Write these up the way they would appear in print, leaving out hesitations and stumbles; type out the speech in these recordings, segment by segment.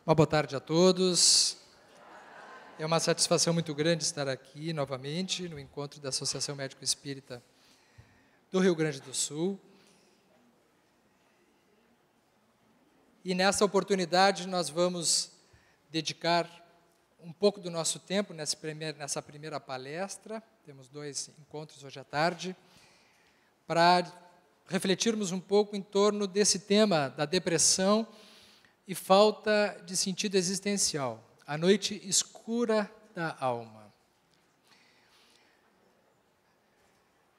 Uma boa tarde a todos. É uma satisfação muito grande estar aqui novamente no encontro da Associação Médico Espírita do Rio Grande do Sul. E nessa oportunidade nós vamos dedicar um pouco do nosso tempo nessa primeira palestra. Temos 2 encontros hoje à tarde, para refletirmos um pouco em torno desse tema da depressão e falta de sentido existencial, a noite escura da alma.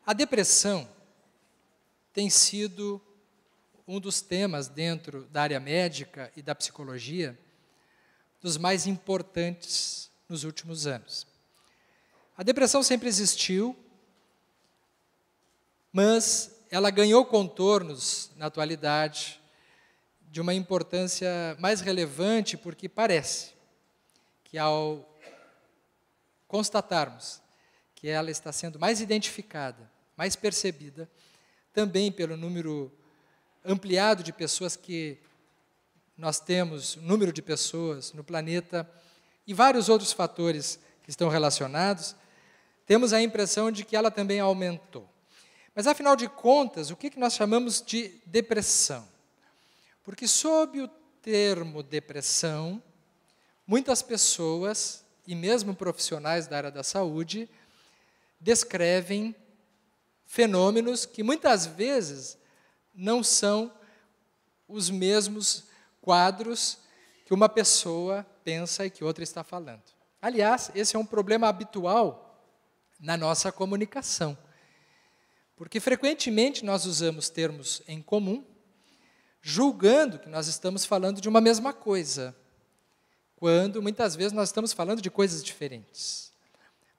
A depressão tem sido um dos temas dentro da área médica e da psicologia dos mais importantes nos últimos anos. A depressão sempre existiu, mas ela ganhou contornos na atualidade de uma importância mais relevante, porque parece que ao constatarmos que ela está sendo mais identificada, mais percebida, também pelo número ampliado de pessoas que nós temos, o número de pessoas no planeta e vários outros fatores que estão relacionados, temos a impressão de que ela também aumentou. Mas, afinal de contas, o que nós chamamos de depressão? Porque, sob o termo depressão, muitas pessoas, e mesmo profissionais da área da saúde, descrevem fenômenos que muitas vezes não são os mesmos quadros que uma pessoa pensa e que outra está falando. Aliás, esse é um problema habitual na nossa comunicação, porque frequentemente nós usamos termos em comum, julgando que nós estamos falando de uma mesma coisa, quando muitas vezes nós estamos falando de coisas diferentes.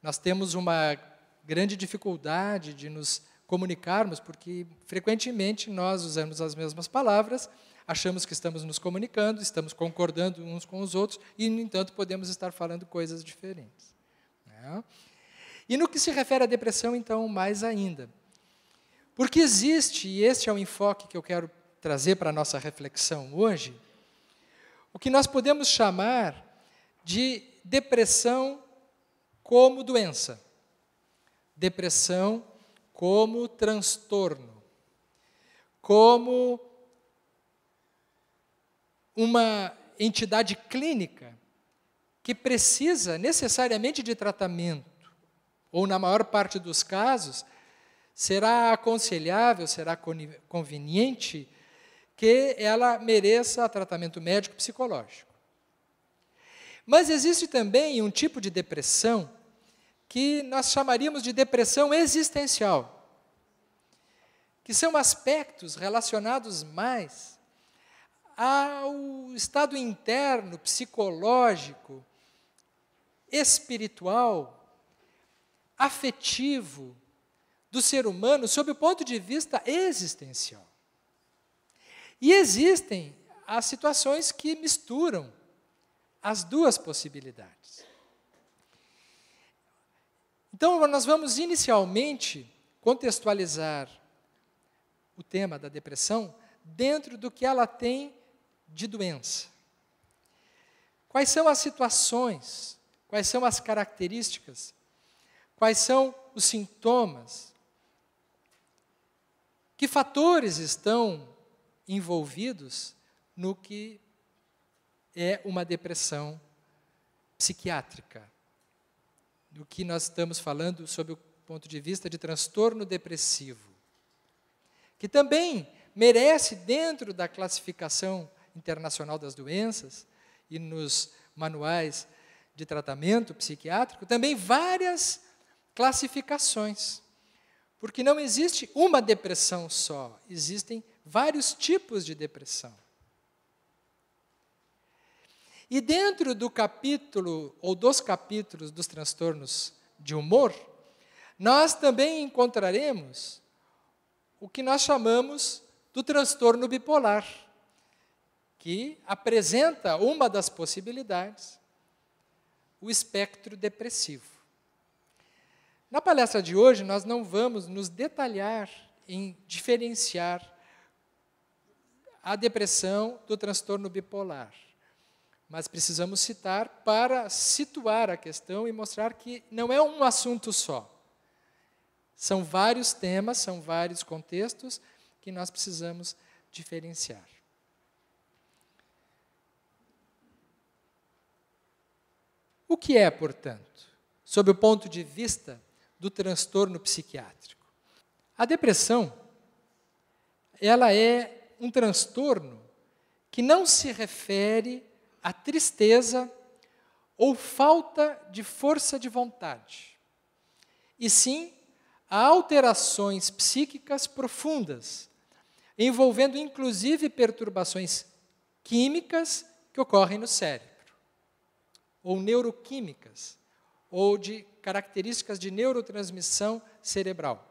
Nós temos uma grande dificuldade de nos comunicarmos, porque frequentemente nós usamos as mesmas palavras, achamos que estamos nos comunicando, estamos concordando uns com os outros, e, no entanto, podemos estar falando coisas diferentes. Né? E no que se refere à depressão, então, mais ainda. Porque existe, e este é o enfoque que eu quero trazer para a nossa reflexão hoje, o que nós podemos chamar de depressão como doença, depressão como transtorno, como uma entidade clínica que precisa necessariamente de tratamento, ou na maior parte dos casos, será aconselhável, será conveniente que ela mereça tratamento médico psicológico. Mas existe também um tipo de depressão que nós chamaríamos de depressão existencial, que são aspectos relacionados mais ao estado interno, psicológico, espiritual, afetivo do ser humano sob o ponto de vista existencial. E existem as situações que misturam as duas possibilidades. Então, nós vamos inicialmente contextualizar o tema da depressão dentro do que ela tem de doença. Quais são as situações, quais são as características, quais são os sintomas, que fatores estão envolvidos no que é uma depressão psiquiátrica, do que nós estamos falando sob o ponto de vista de transtorno depressivo, que também merece, dentro da classificação internacional das doenças e nos manuais de tratamento psiquiátrico, também várias classificações, porque não existe uma depressão só, existem vários tipos de depressão. E dentro do capítulo, ou dos capítulos dos transtornos de humor, nós também encontraremos o que nós chamamos do transtorno bipolar, que apresenta uma das possibilidades, o espectro depressivo. Na palestra de hoje, nós não vamos nos detalhar em diferenciar a depressão do transtorno bipolar. mas precisamos citar para situar a questão e mostrar que não é um assunto só. São vários temas, são vários contextos que nós precisamos diferenciar. O que é, portanto, sob o ponto de vista do transtorno psiquiátrico? A depressão, ela é um transtorno que não se refere à tristeza ou falta de força de vontade, e sim a alterações psíquicas profundas, envolvendo inclusive perturbações químicas que ocorrem no cérebro, ou neuroquímicas, ou de características de neurotransmissão cerebral.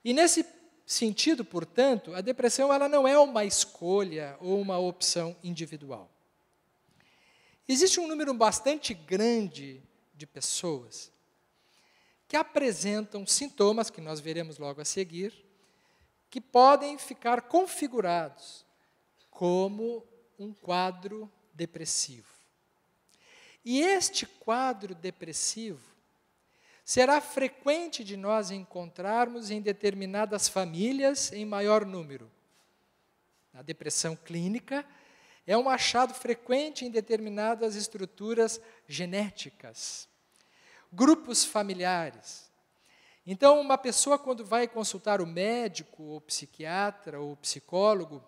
E nesse sentido, portanto, a depressão ela não é uma escolha ou uma opção individual. Existe um número bastante grande de pessoas que apresentam sintomas, que nós veremos logo a seguir, que podem ficar configurados como um quadro depressivo. E este quadro depressivo será frequente de nós encontrarmos em determinadas famílias em maior número. A depressão clínica é um achado frequente em determinadas estruturas genéticas, grupos familiares. Então, uma pessoa, quando vai consultar o médico, ou psiquiatra, ou psicólogo,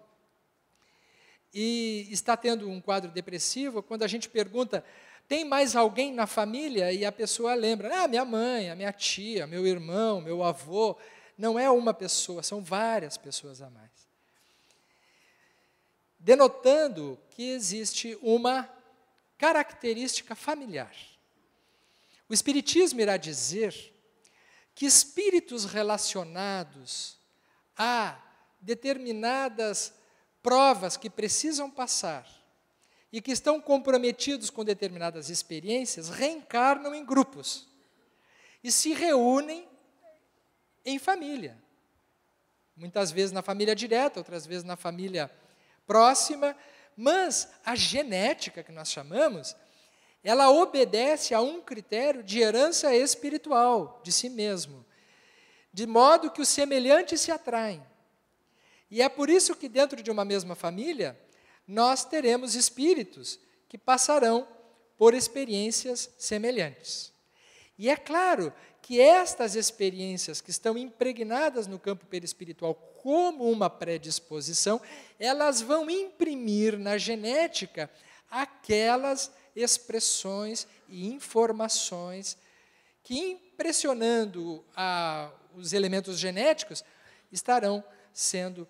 e está tendo um quadro depressivo, quando a gente pergunta, tem mais alguém na família? E a pessoa lembra, minha mãe, a minha tia, meu irmão, meu avô. Não é uma pessoa, são várias pessoas a mais. Denotando que existe uma característica familiar. O Espiritismo irá dizer que espíritos relacionados a determinadas provas que precisam passar e que estão comprometidos com determinadas experiências, reencarnam em grupos e se reúnem em família. Muitas vezes na família direta, outras vezes na família próxima, mas a genética que nós chamamos, ela obedece a um critério de herança espiritual de si mesmo, de modo que os semelhantes se atraem. E é por isso que dentro de uma mesma família, nós teremos espíritos que passarão por experiências semelhantes. E é claro que estas experiências que estão impregnadas no campo perispiritual como uma predisposição, elas vão imprimir na genética aquelas expressões e informações que, impressionando os elementos genéticos, estarão sendo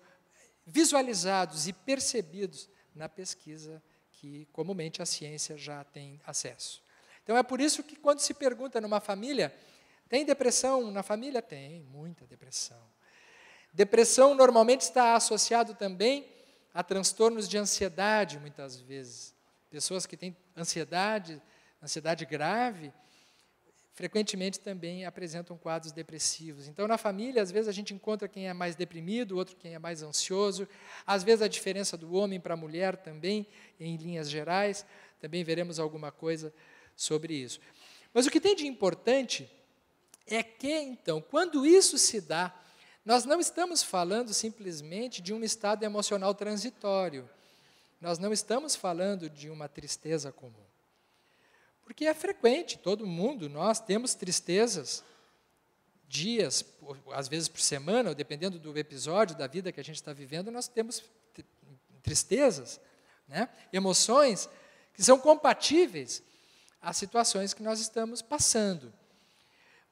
visualizados e percebidos na pesquisa que comumente a ciência já tem acesso. Então é por isso que quando se pergunta numa família, tem depressão na família? Tem, muita depressão. Depressão normalmente está associado também a transtornos de ansiedade, muitas vezes. Pessoas que têm ansiedade grave, frequentemente também apresentam quadros depressivos. Então, na família, às vezes a gente encontra quem é mais deprimido, outro quem é mais ansioso. Às vezes a diferença do homem para a mulher também, em linhas gerais, também veremos alguma coisa sobre isso. Mas o que tem de importante é que, então, quando isso se dá, nós não estamos falando simplesmente de um estado emocional transitório. Nós não estamos falando de uma tristeza comum. Porque é frequente, todo mundo, nós temos tristezas, dias, às vezes por semana, ou dependendo do episódio da vida que a gente está vivendo, nós temos tristezas, né? Emoções que são compatíveis às situações que nós estamos passando.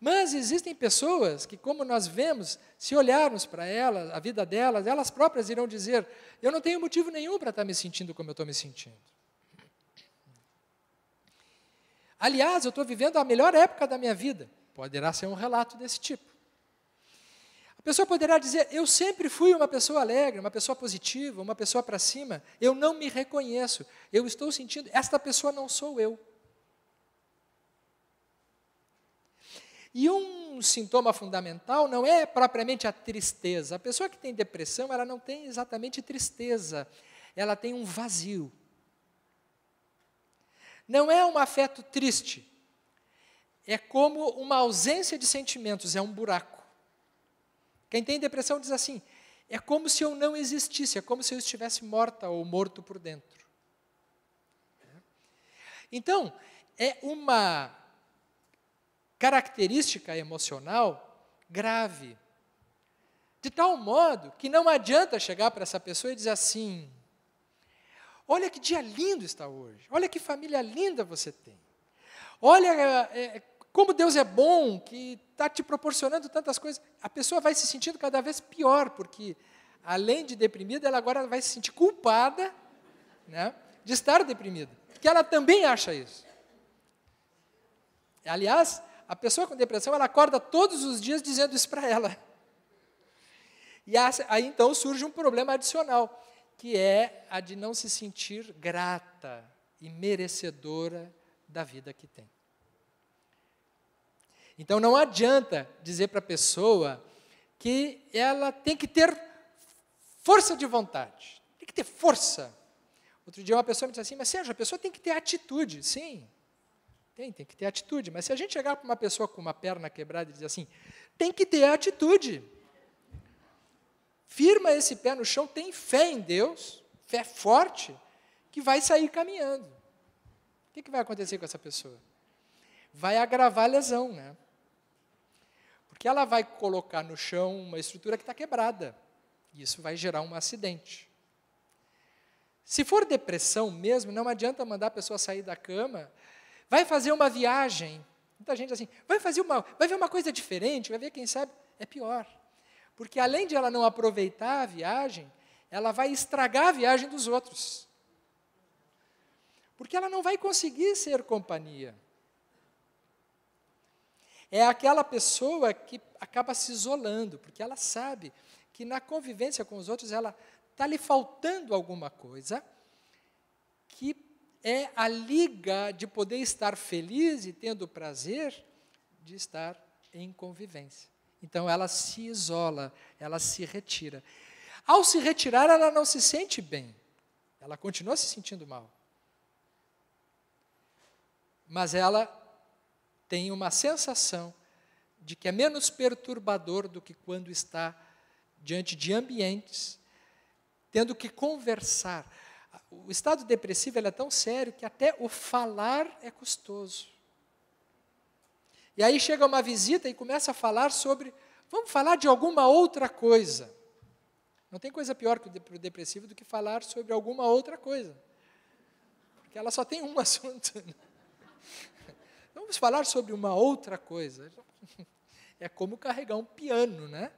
Mas existem pessoas que, como nós vemos, se olharmos para elas, a vida delas, elas próprias irão dizer, eu não tenho motivo nenhum para estar me sentindo como eu estou me sentindo. Aliás, eu estou vivendo a melhor época da minha vida. Poderá ser um relato desse tipo. A pessoa poderá dizer, eu sempre fui uma pessoa alegre, uma pessoa positiva, uma pessoa para cima. Eu não me reconheço. Eu estou sentindo, esta pessoa não sou eu. E um sintoma fundamental não é propriamente a tristeza. A pessoa que tem depressão, ela não tem exatamente tristeza. Ela tem um vazio. não é um afeto triste. É como uma ausência de sentimentos, é um buraco. Quem tem depressão diz assim, é como se eu não existisse, é como se eu estivesse morta ou morto por dentro. Então, é uma característica emocional grave, de tal modo que não adianta chegar para essa pessoa e dizer assim, olha que dia lindo está hoje, olha que família linda você tem, olha como Deus é bom, que está te proporcionando tantas coisas. A pessoa vai se sentindo cada vez pior, porque além de deprimida, ela agora vai se sentir culpada, né, de estar deprimida, porque ela também acha isso. Aliás, a pessoa com depressão, ela acorda todos os dias dizendo isso para ela. E aí então surge um problema adicional, que é a de não se sentir grata e merecedora da vida que tem. Então não adianta dizer para a pessoa que ela tem que ter força de vontade, tem que ter força. Outro dia uma pessoa me disse assim, mas Sérgio, a pessoa tem que ter atitude. Sim, tem que ter atitude, mas se a gente chegar para uma pessoa com uma perna quebrada e dizer assim, tem que ter atitude. Firma esse pé no chão, tem fé em Deus, fé forte, que vai sair caminhando. O que vai acontecer com essa pessoa? Vai agravar a lesão, né? Porque ela vai colocar no chão uma estrutura que está quebrada. E isso vai gerar um acidente. Se for depressão mesmo, não adianta mandar a pessoa sair da cama, vai fazer uma viagem. Muita gente diz assim, vai ver uma coisa diferente, vai ver, quem sabe, é pior. Porque além de ela não aproveitar a viagem, ela vai estragar a viagem dos outros. Porque ela não vai conseguir ser companhia. É aquela pessoa que acaba se isolando, porque ela sabe que na convivência com os outros, ela está lhe faltando alguma coisa, que é a liga de poder estar feliz e tendo prazer de estar em convivência. Então, ela se isola, ela se retira. Ao se retirar, ela não se sente bem. Ela continua se sentindo mal. Mas ela tem uma sensação de que é menos perturbador do que quando está diante de ambientes, tendo que conversar. O estado depressivo é tão sério que até o falar é custoso. E aí chega uma visita e começa a falar sobre, vamos falar de alguma outra coisa. Não tem coisa pior para o depressivo do que falar sobre alguma outra coisa. Porque ela só tem um assunto. Vamos falar sobre uma outra coisa. É como carregar um piano, né?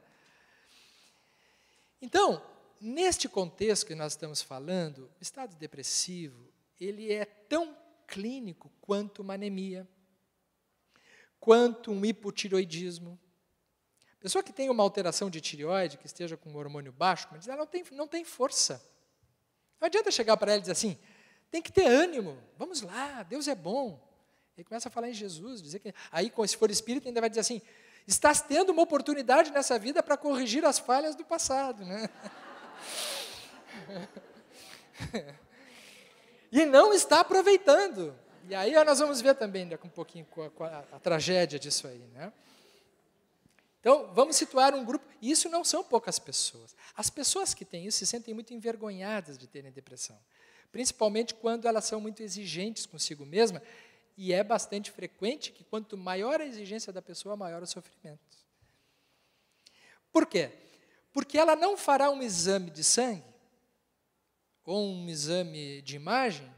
Então, neste contexto que nós estamos falando, o estado depressivo, ele é tão clínico quanto uma anemia, quanto um hipotireoidismo. A pessoa que tem uma alteração de tireoide, que esteja com um hormônio baixo, mas ela não tem força. Não adianta chegar para ela e dizer assim, tem que ter ânimo, vamos lá, Deus é bom. Ele começa a falar em Jesus, dizer que aí, se for espírita, ainda vai dizer assim, estás tendo uma oportunidade nessa vida para corrigir as falhas do passado, né? E não está aproveitando. E aí nós vamos ver também um pouquinho a tragédia disso aí, né? Então, vamos situar um grupo, e isso não são poucas pessoas. As pessoas que têm isso se sentem muito envergonhadas de terem depressão, principalmente quando elas são muito exigentes consigo mesma, e é bastante frequente que quanto maior a exigência da pessoa, maior o sofrimento. Por quê? Porque ela não fará um exame de sangue, ou um exame de imagem,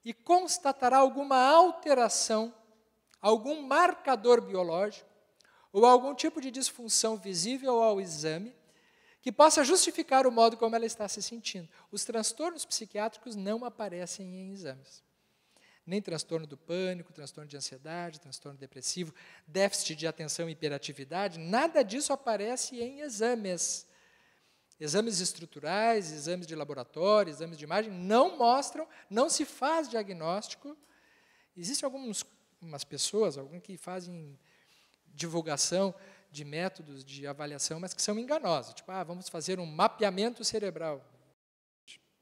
e constatará alguma alteração, algum marcador biológico, ou algum tipo de disfunção visível ao exame, que possa justificar o modo como ela está se sentindo. Os transtornos psiquiátricos não aparecem em exames. Nem transtorno do pânico, transtorno de ansiedade, transtorno depressivo, déficit de atenção e hiperatividade, nada disso aparece em exames. Exames estruturais, exames de laboratório, exames de imagem, não mostram, não se faz diagnóstico. Existem algumas pessoas, alguns que fazem divulgação de métodos de avaliação, mas que são enganosos. Tipo, vamos fazer um mapeamento cerebral.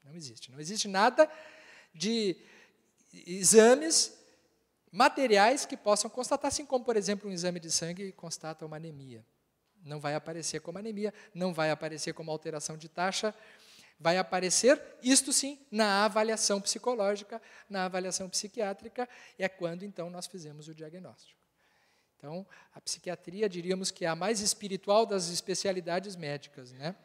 Não existe. Não existe nada exames materiais que possam constatar, assim como, por exemplo, um exame de sangue constata uma anemia. Não vai aparecer como anemia, não vai aparecer como alteração de taxa, vai aparecer, isto sim, na avaliação psicológica, na avaliação psiquiátrica, é quando, então, nós fizemos o diagnóstico. Então, a psiquiatria, diríamos que é a mais espiritual das especialidades médicas, né?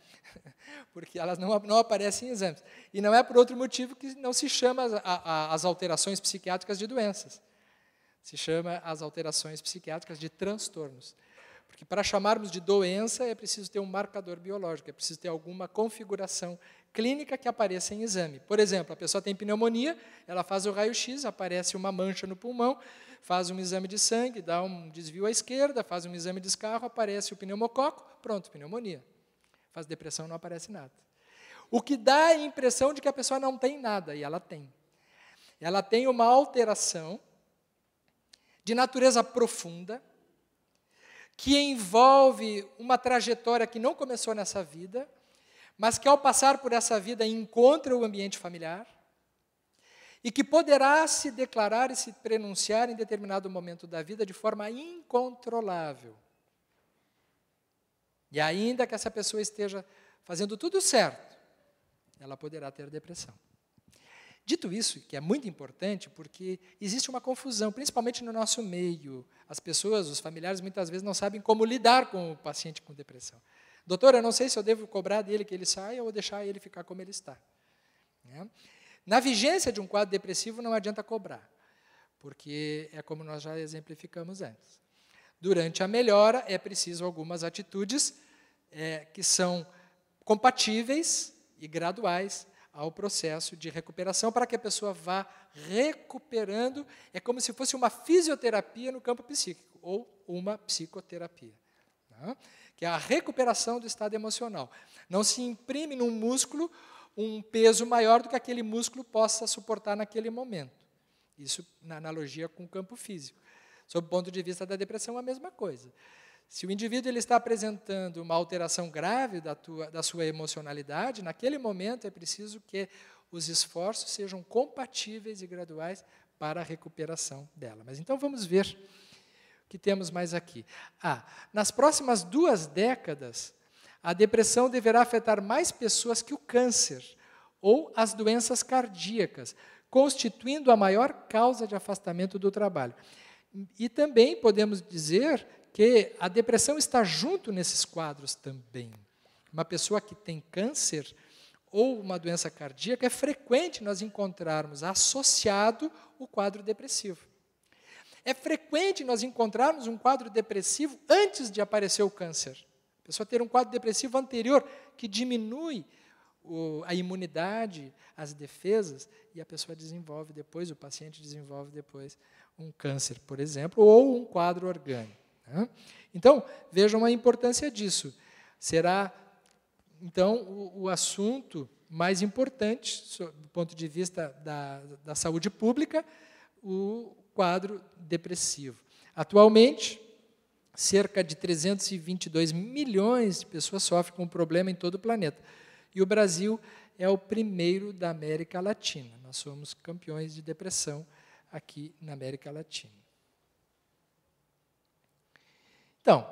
Porque elas não aparecem em exames. E não é por outro motivo que não se chama as alterações psiquiátricas de doenças. Se chama as alterações psiquiátricas de transtornos. Porque para chamarmos de doença é preciso ter um marcador biológico, é preciso ter alguma configuração clínica que apareça em exame. Por exemplo, a pessoa tem pneumonia, ela faz o raio-x, aparece uma mancha no pulmão, faz um exame de sangue, dá um desvio à esquerda, faz um exame de escarro, aparece o pneumococo, pronto, pneumonia. Faz depressão, não aparece nada. O que dá a impressão de que a pessoa não tem nada, e ela tem. Ela tem uma alteração de natureza profunda, que envolve uma trajetória que não começou nessa vida, mas que ao passar por essa vida encontra o ambiente familiar, e que poderá se declarar e se pronunciar em determinado momento da vida de forma incontrolável. E ainda que essa pessoa esteja fazendo tudo certo, ela poderá ter depressão. Dito isso, que é muito importante, porque existe uma confusão, principalmente no nosso meio. As pessoas, os familiares, muitas vezes não sabem como lidar com o paciente com depressão. Doutor, eu não sei se eu devo cobrar dele que ele saia ou deixar ele ficar como ele está. Né? Na vigência de um quadro depressivo não adianta cobrar, porque é como nós já exemplificamos antes. Durante a melhora é preciso algumas atitudes que são compatíveis e graduais ao processo de recuperação, para que a pessoa vá recuperando, é como se fosse uma fisioterapia no campo psíquico, ou uma psicoterapia, né? Que é a recuperação do estado emocional. Não se imprime num músculo um peso maior do que aquele músculo possa suportar naquele momento. Isso na analogia com o campo físico. Sob o ponto de vista da depressão, a mesma coisa. Se o indivíduo ele está apresentando uma alteração grave da sua emocionalidade, naquele momento é preciso que os esforços sejam compatíveis e graduais para a recuperação dela. Mas então vamos ver o que temos mais aqui. Nas próximas 2 décadas, a depressão deverá afetar mais pessoas que o câncer ou as doenças cardíacas, constituindo a maior causa de afastamento do trabalho. E também podemos dizer que a depressão está junto nesses quadros também. Uma pessoa que tem câncer ou uma doença cardíaca, é frequente nós encontrarmos associado o quadro depressivo. É frequente nós encontrarmos um quadro depressivo antes de aparecer o câncer. A pessoa ter um quadro depressivo anterior que diminui a imunidade, as defesas, e a pessoa desenvolve depois, o paciente desenvolve depois um câncer, por exemplo, ou um quadro orgânico. Então, vejam a importância disso. Será, então, o assunto mais importante, do ponto de vista da saúde pública, o quadro depressivo. Atualmente, cerca de 322 milhões de pessoas sofrem com o problema em todo o planeta. E o Brasil é o primeiro da América Latina. Nós somos campeões de depressão aqui na América Latina. Então,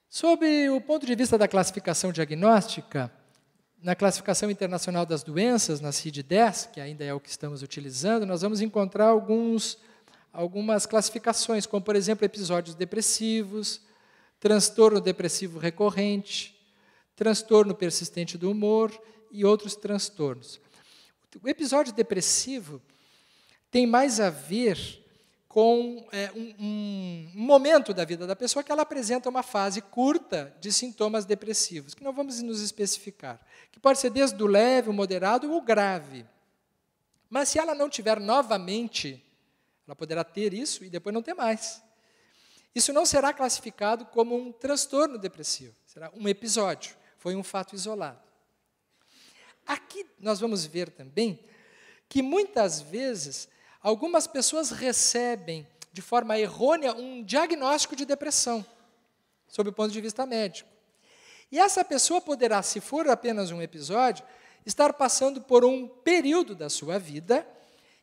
sob o ponto de vista da classificação diagnóstica, na classificação internacional das doenças, na CID-10, que ainda é o que estamos utilizando, nós vamos encontrar algumas classificações, como, por exemplo, episódios depressivos, transtorno depressivo recorrente, transtorno persistente do humor e outros transtornos. O episódio depressivo tem mais a ver com um momento da vida da pessoa que ela apresenta uma fase curta de sintomas depressivos, que não vamos nos especificar, que pode ser desde o leve, o moderado ou o grave. Mas se ela não tiver novamente, ela poderá ter isso e depois não ter mais. Isso não será classificado como um transtorno depressivo, será um episódio, foi um fato isolado. Aqui nós vamos ver também que muitas vezes algumas pessoas recebem, de forma errônea, um diagnóstico de depressão, sob o ponto de vista médico. E essa pessoa poderá, se for apenas um episódio, estar passando por um período da sua vida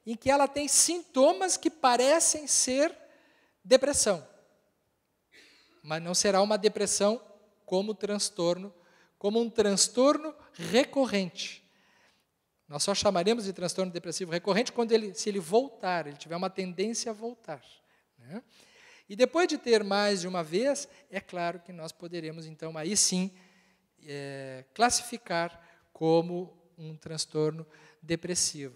em que ela tem sintomas que parecem ser depressão. Mas não será uma depressão como transtorno, como um transtorno recorrente. Nós só chamaremos de transtorno depressivo recorrente se ele voltar, ele tiver uma tendência a voltar, né? E depois de ter mais de uma vez, é claro que nós poderemos, então, aí sim, classificar como um transtorno depressivo.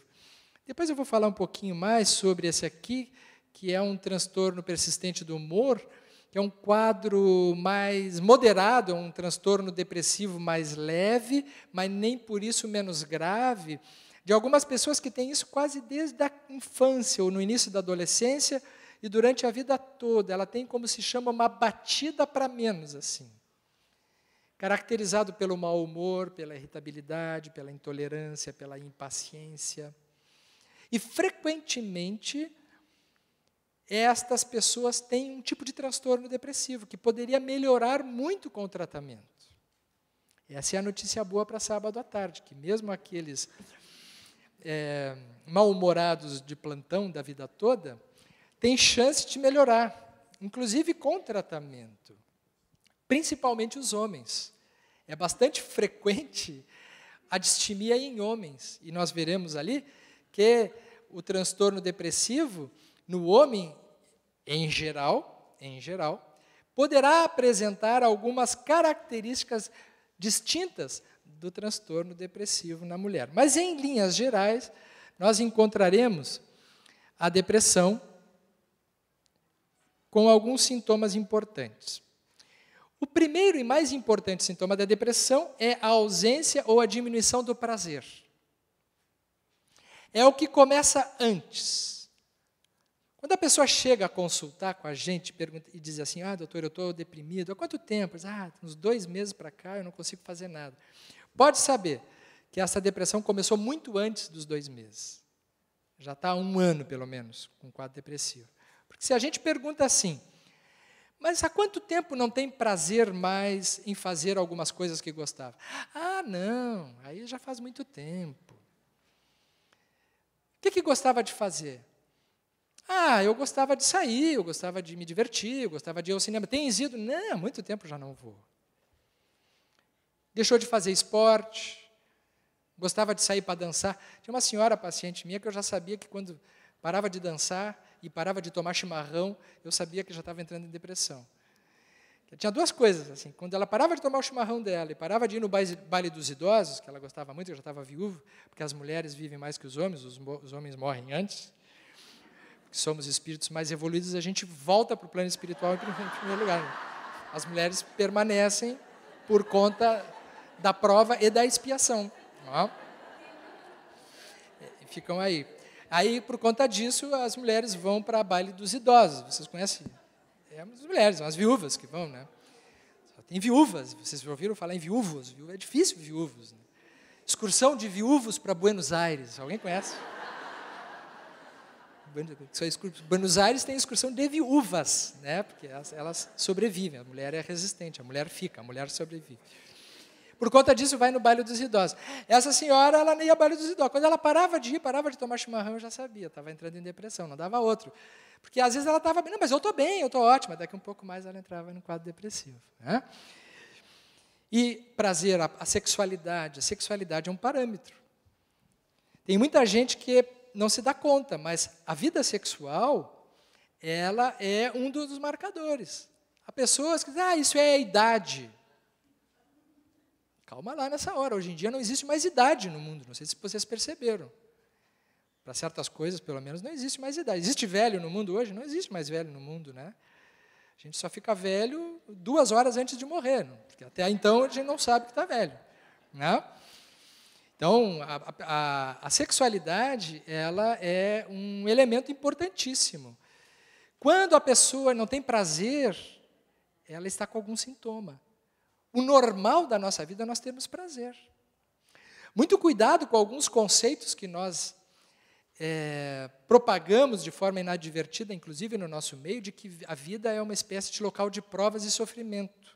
Depois eu vou falar um pouquinho mais sobre esse aqui, que é um transtorno persistente do humor, que é um quadro mais moderado, é um transtorno depressivo mais leve, mas nem por isso menos grave, de algumas pessoas que têm isso quase desde a infância ou no início da adolescência e durante a vida toda. Ela tem, como se chama, uma batida para menos, assim. Caracterizado pelo mau humor, pela irritabilidade, pela intolerância, pela impaciência. E, frequentemente, estas pessoas têm um tipo de transtorno depressivo que poderia melhorar muito com o tratamento. Essa é a notícia boa para sábado à tarde, que mesmo aqueles mal-humorados de plantão da vida toda, têm chance de melhorar, inclusive com tratamento. Principalmente os homens. É bastante frequente a distimia em homens. E nós veremos ali que o transtorno depressivo, no homem, em geral, poderá apresentar algumas características distintas do transtorno depressivo na mulher. Mas, em linhas gerais, nós encontraremos a depressão com alguns sintomas importantes. O primeiro e mais importante sintoma da depressão é a ausência ou a diminuição do prazer. É o que começa antes. Quando a pessoa chega a consultar com a gente e diz assim, doutor, eu estou deprimido, há quanto tempo? Uns 2 meses para cá, eu não consigo fazer nada. Pode saber que essa depressão começou muito antes dos 2 meses. Já está há 1 ano, pelo menos, com um quadro depressivo. Porque se a gente pergunta assim, mas há quanto tempo não tem prazer mais em fazer algumas coisas que gostava? Não, aí já faz muito tempo. O que gostava de fazer? Eu gostava de sair, eu gostava de me divertir, eu gostava de ir ao cinema. Tem ido? Não, há muito tempo já não vou. Deixou de fazer esporte, gostava de sair para dançar. Tinha uma senhora paciente minha que eu já sabia que quando parava de dançar e parava de tomar chimarrão, eu sabia que já estava entrando em depressão. Tinha 2 coisas, assim, quando ela parava de tomar o chimarrão dela e parava de ir no baile dos idosos, que ela gostava muito, eu já estava viúvo, porque as mulheres vivem mais que os homens morrem antes, porque somos espíritos mais evoluídos, a gente volta para o plano espiritual em primeiro lugar. As mulheres permanecem por conta da prova e da expiação. E ficam aí. Aí, por conta disso, as mulheres vão para o baile dos idosos. Vocês conhecem? As mulheres, são as viúvas que vão, né? Só tem viúvas. Vocês ouviram falar em viúvos? É difícil viúvos. Né? Excursão de viúvos para Buenos Aires. Alguém conhece? Buenos Aires tem excursão de viúvas, né? Porque elas sobrevivem. A mulher é resistente, a mulher fica, a mulher sobrevive. Por conta disso, vai no baile dos idosos. Essa senhora, ela nem ia ao baile dos idosos. Quando ela parava de tomar chimarrão, eu já sabia, estava entrando em depressão, não dava outro. Porque às vezes ela estava bem, não, mas eu estou bem, eu estou ótima. Daqui um pouco mais ela entrava no quadro depressivo. Né? E prazer, a sexualidade é um parâmetro. Tem muita gente que não se dá conta, mas a vida sexual, ela é um dos marcadores. Há pessoas que dizem, isso é a idade. Calma lá nessa hora. Hoje em dia não existe mais idade no mundo. Não sei se vocês perceberam. Para certas coisas, pelo menos, não existe mais idade. Existe velho no mundo hoje? Não existe mais velho no mundo, né? A gente só fica velho 2 horas antes de morrer. Porque até então a gente não sabe que está velho. Né? Então, a sexualidade, ela é um elemento importantíssimo. Quando a pessoa não tem prazer, ela está com algum sintoma. O normal da nossa vida é nós termos prazer. Muito cuidado com alguns conceitos que nós propagamos de forma inadvertida, inclusive no nosso meio, de que a vida é uma espécie de local de provas e sofrimento.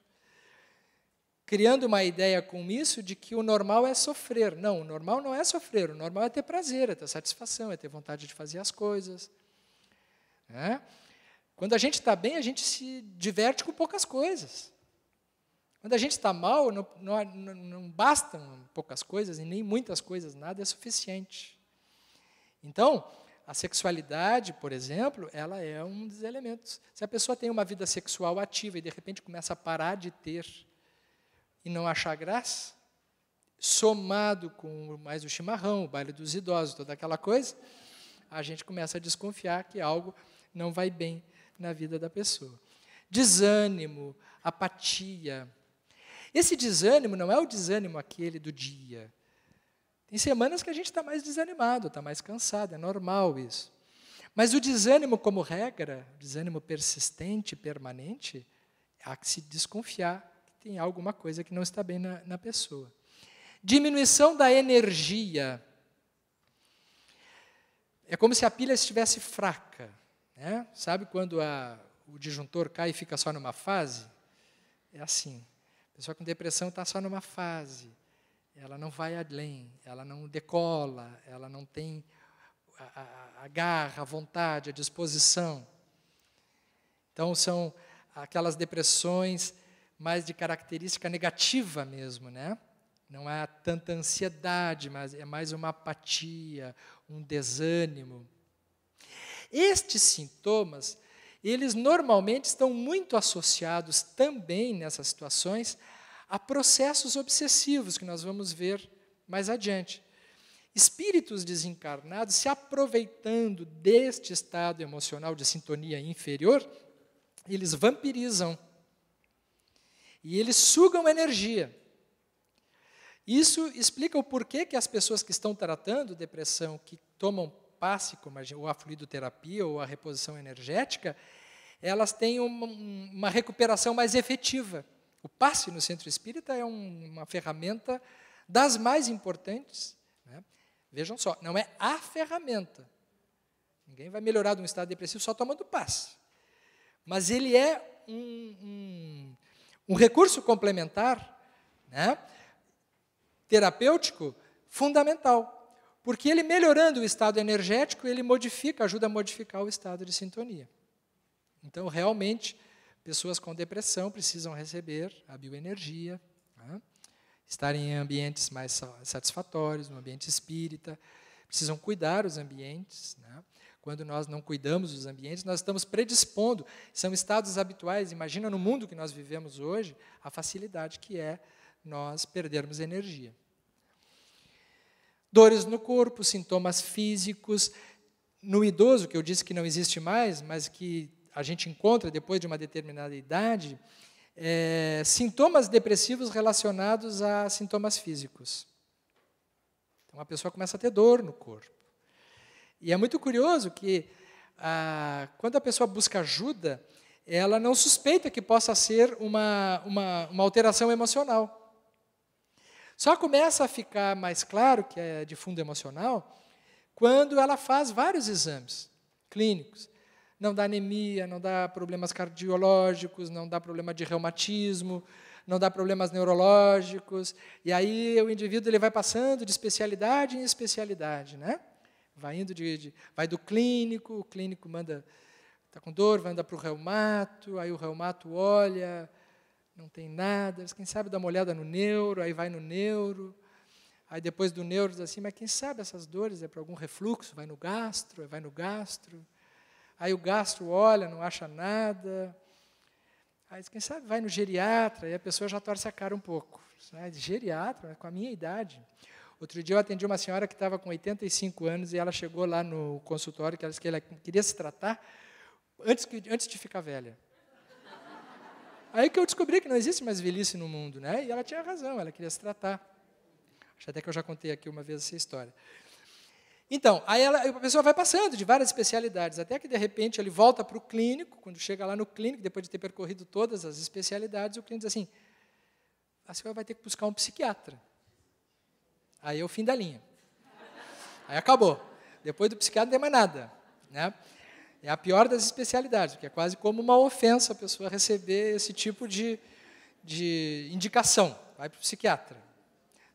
criando uma ideia com isso de que o normal é sofrer. Não, o normal não é sofrer, o normal é ter prazer, é ter satisfação, é ter vontade de fazer as coisas. Né? Quando a gente está bem, a gente se diverte com poucas coisas. Quando a gente está mal, não bastam poucas coisas, e nem muitas coisas, nada é suficiente. Então, a sexualidade, por exemplo, ela é um dos elementos. Se a pessoa tem uma vida sexual ativa e, de repente, começa a parar de ter e não achar graça, somado com mais o chimarrão, o baile dos idosos, toda aquela coisa, a gente começa a desconfiar que algo não vai bem na vida da pessoa. Desânimo, apatia. Esse desânimo não é o desânimo aquele do dia. Tem semanas que a gente está mais desanimado, está mais cansado, é normal isso. Mas o desânimo, como regra, desânimo persistente, permanente, há que se desconfiar que tem alguma coisa que não está bem na pessoa. Diminuição da energia. É como se a pilha estivesse fraca. Né? Sabe quando o disjuntor cai e fica só numa fase? É assim. A pessoa com depressão está só numa fase. Ela não vai além, ela não decola, ela não tem a garra, a vontade, a disposição. Então, são aquelas depressões mais de característica negativa mesmo, né? Não há tanta ansiedade, mas é mais uma apatia, um desânimo. Estes sintomas, eles normalmente estão muito associados também, nessas situações, a processos obsessivos, que nós vamos ver mais adiante. Espíritos desencarnados se aproveitando deste estado emocional de sintonia inferior, eles vampirizam. E eles sugam energia. Isso explica o porquê que as pessoas que estão tratando depressão, que tomam passe, como ou a fluidoterapia ou a reposição energética, elas têm uma recuperação mais efetiva. O passe no centro espírita é uma ferramenta das mais importantes. Né? Vejam só, não é a ferramenta. Ninguém vai melhorar de um estado depressivo só tomando passe. Mas ele é um recurso complementar, né? Terapêutico, fundamental. Porque ele, melhorando o estado energético, ele ajuda a modificar o estado de sintonia. Então, realmente, pessoas com depressão precisam receber a bioenergia, né? Estarem em ambientes mais satisfatórios, no ambiente espírita, precisam cuidar os ambientes. Né? Quando nós não cuidamos dos ambientes, nós estamos predispondo, são estados habituais, imagina no mundo que nós vivemos hoje, a facilidade que é nós perdermos energia. Dores no corpo, sintomas físicos, no idoso, que eu disse que não existe mais, mas que a gente encontra depois de uma determinada idade, sintomas depressivos relacionados a sintomas físicos. Então, a pessoa começa a ter dor no corpo. E é muito curioso que, quando a pessoa busca ajuda, ela não suspeita que possa ser uma alteração emocional. Só começa a ficar mais claro que é de fundo emocional quando ela faz vários exames clínicos. Não dá anemia, não dá problemas cardiológicos, não dá problema de reumatismo, não dá problemas neurológicos. E aí o indivíduo ele vai passando de especialidade em especialidade, né? Vai indo vai do clínico, o clínico está com dor, vai andar para o reumato, aí o reumato olha, não tem nada, quem sabe dá uma olhada no neuro, aí vai no neuro, aí depois do neuro diz assim, mas quem sabe essas dores é para algum refluxo, vai no gastro, aí o gastro olha, não acha nada, aí quem sabe vai no geriatra, aí a pessoa já torce a cara um pouco. Geriatra, com a minha idade. Outro dia eu atendi uma senhora que estava com 85 anos e ela chegou lá no consultório, que ela disse que ela queria se tratar antes de ficar velha. Aí que eu descobri que não existe mais velhice no mundo, né? E ela tinha razão, ela queria se tratar. Acho até que eu já contei aqui uma vez essa história. Então, aí a pessoa vai passando de várias especialidades, até que, de repente, ele volta para o clínico, quando chega lá no clínico, depois de ter percorrido todas as especialidades, o clínico diz assim, a senhora vai ter que buscar um psiquiatra. Aí é o fim da linha. Aí acabou. Depois do psiquiatra não tem mais nada. Né? É a pior das especialidades, porque é quase como uma ofensa a pessoa receber esse tipo de de indicação, vai para o psiquiatra.